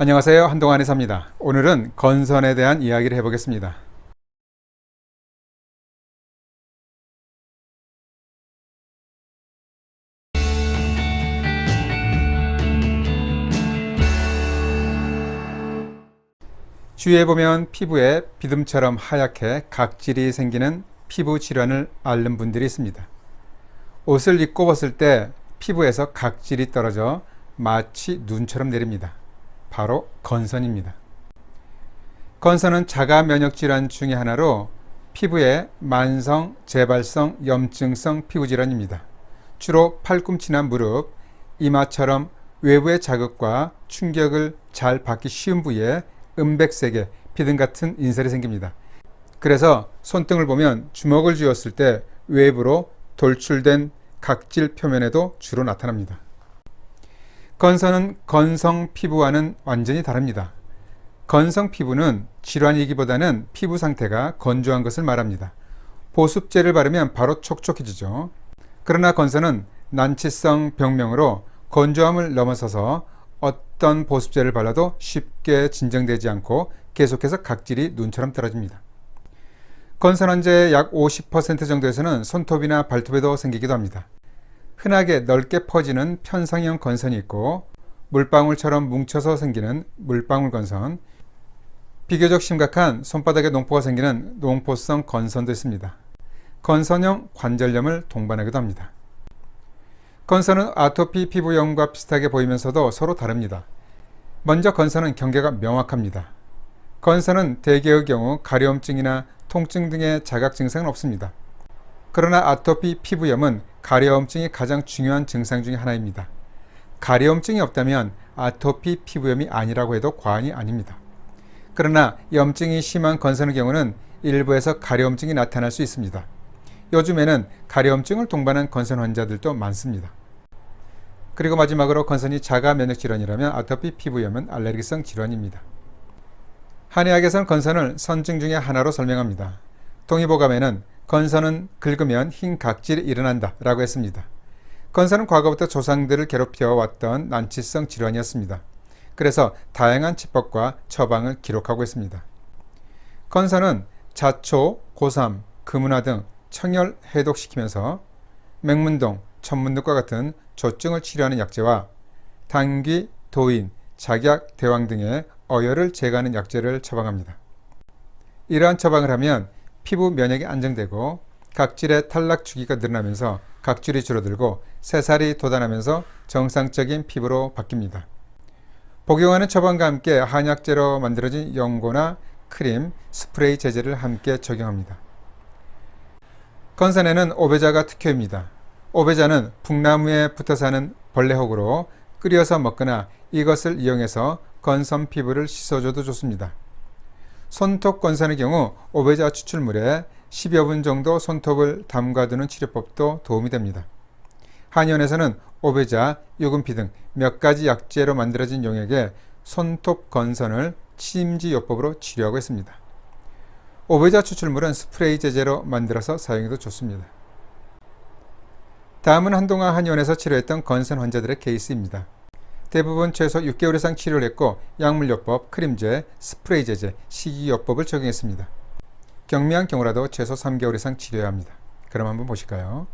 안녕하세요. 한동안 의사입니다. 오늘은 건선에 대한 이야기를 해보겠습니다. 주위에 보면 피부에 비듬처럼 하얗게 각질이 생기는 피부 질환을 앓는 분들이 있습니다. 옷을 입고 벗을 때 피부에서 각질이 떨어져 마치 눈처럼 내립니다. 바로 건선입니다. 건선은 자가 면역 질환 중의 하나로 피부의 만성, 재발성, 염증성 피부 질환입니다. 주로 팔꿈치나 무릎, 이마처럼 외부의 자극과 충격을 잘 받기 쉬운 부위에 은백색의 비듬 같은 인설이 생깁니다. 그래서 손등을 보면 주먹을 쥐었을 때 외부로 돌출된 각질 표면에도 주로 나타납니다. 건선은 건성 피부와는 완전히 다릅니다. 건성 피부는 질환이기보다는 피부 상태가 건조한 것을 말합니다. 보습제를 바르면 바로 촉촉해지죠. 그러나 건선은 난치성 병명으로 건조함을 넘어서서 어떤 보습제를 발라도 쉽게 진정되지 않고 계속해서 각질이 눈처럼 떨어집니다. 건선 환자의 약 50% 정도에서는 손톱이나 발톱에도 생기기도 합니다. 흔하게 넓게 퍼지는 편성형 건선이 있고 물방울처럼 뭉쳐서 생기는 물방울 건선, 비교적 심각한 손바닥에 농포가 생기는 농포성 건선도 있습니다. 건선형 관절염을 동반하기도 합니다. 건선은 아토피 피부염과 비슷하게 보이면서도 서로 다릅니다. 먼저 건선은 경계가 명확합니다. 건선은 대개의 경우 가려움증이나 통증 등의 자각 증상은 없습니다. 그러나 아토피 피부염은 가려움증이 가장 중요한 증상 중의 하나입니다. 가려움증이 없다면 아토피 피부염이 아니라고 해도 과언이 아닙니다. 그러나 염증이 심한 건선의 경우는 일부에서 가려움증이 나타날 수 있습니다. 요즘에는 가려움증을 동반한 건선 환자들도 많습니다. 그리고 마지막으로 건선이 자가 면역 질환이라면 아토피 피부염은 알레르기성 질환입니다. 한의학에서는 건선을 선증 중의 하나로 설명합니다. 동의보감에는 건선은 긁으면 흰 각질이 일어난다 라고 했습니다. 건선은 과거부터 조상들을 괴롭혀왔던 난치성 질환이었습니다. 그래서 다양한 치법과 처방을 기록하고 있습니다. 건선은 자초, 고삼, 금은화 등 청열 해독시키면서 맹문동, 천문득과 같은 조증을 치료하는 약재와 당귀, 도인, 작약, 대왕 등의 어혈을 제거하는 약재를 처방합니다. 이러한 처방을 하면 피부 면역이 안정되고 각질의 탈락 주기가 늘어나면서 각질이 줄어들고 새살이 돋아나면서 정상적인 피부로 바뀝니다. 복용하는 처방과 함께 한약재로 만들어진 연고나 크림, 스프레이 제제를 함께 적용합니다. 건선에는 오베자가 특효입니다. 오베자는 북나무에 붙어 사는 벌레혹으로 끓여서 먹거나 이것을 이용해서 건선 피부를 씻어줘도 좋습니다. 손톱 건선의 경우 오베자 추출물에 10여 분 정도 손톱을 담가두는 치료법도 도움이 됩니다. 한의원에서는 오베자, 유금피 등 몇 가지 약재로 만들어진 용액에 손톱 건선을 침지요법으로 치료하고 있습니다. 오베자 추출물은 스프레이 제제로 만들어서 사용해도 좋습니다. 다음은 한동안 한의원에서 치료했던 건선 환자들의 케이스입니다. 대부분 최소 6개월 이상 치료를 했고 약물요법, 크림제, 스프레이 제제, 식이요법을 적용했습니다. 경미한 경우라도 최소 3개월 이상 치료해야 합니다. 그럼 한번 보실까요?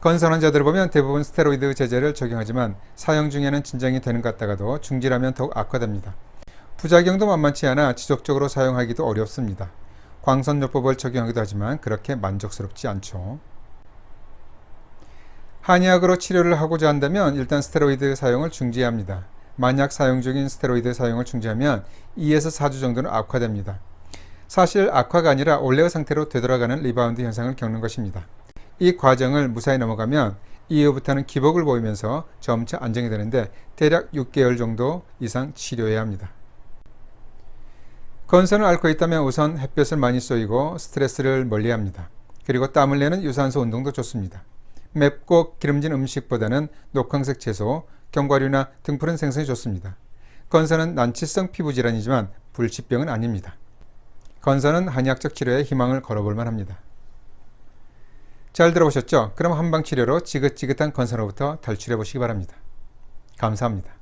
건선 환자들을 보면 대부분 스테로이드 제제를 적용하지만 사용 중에는 진정이 되는 것 같다가도 중지라면 더욱 악화됩니다. 부작용도 만만치 않아 지속적으로 사용하기도 어렵습니다. 광선요법을 적용하기도 하지만 그렇게 만족스럽지 않죠. 한의학으로 치료를 하고자 한다면 일단 스테로이드 사용을 중지해야 합니다. 만약 사용 중인 스테로이드 사용을 중지하면 2에서 4주 정도는 악화됩니다. 사실 악화가 아니라 원래의 상태로 되돌아가는 리바운드 현상을 겪는 것입니다. 이 과정을 무사히 넘어가면 이후부터는 기복을 보이면서 점차 안정이 되는데 대략 6개월 정도 이상 치료해야 합니다. 건선을 앓고 있다면 우선 햇볕을 많이 쏘이고 스트레스를 멀리합니다. 그리고 땀을 내는 유산소 운동도 좋습니다. 맵고 기름진 음식보다는 녹황색 채소, 견과류나 등푸른 생선이 좋습니다. 건선은 난치성 피부질환이지만 불치병은 아닙니다. 건선은 한의학적 치료에 희망을 걸어볼 만합니다. 잘 들어보셨죠? 그럼 한방치료로 지긋지긋한 건선으로부터 탈출해 보시기 바랍니다. 감사합니다.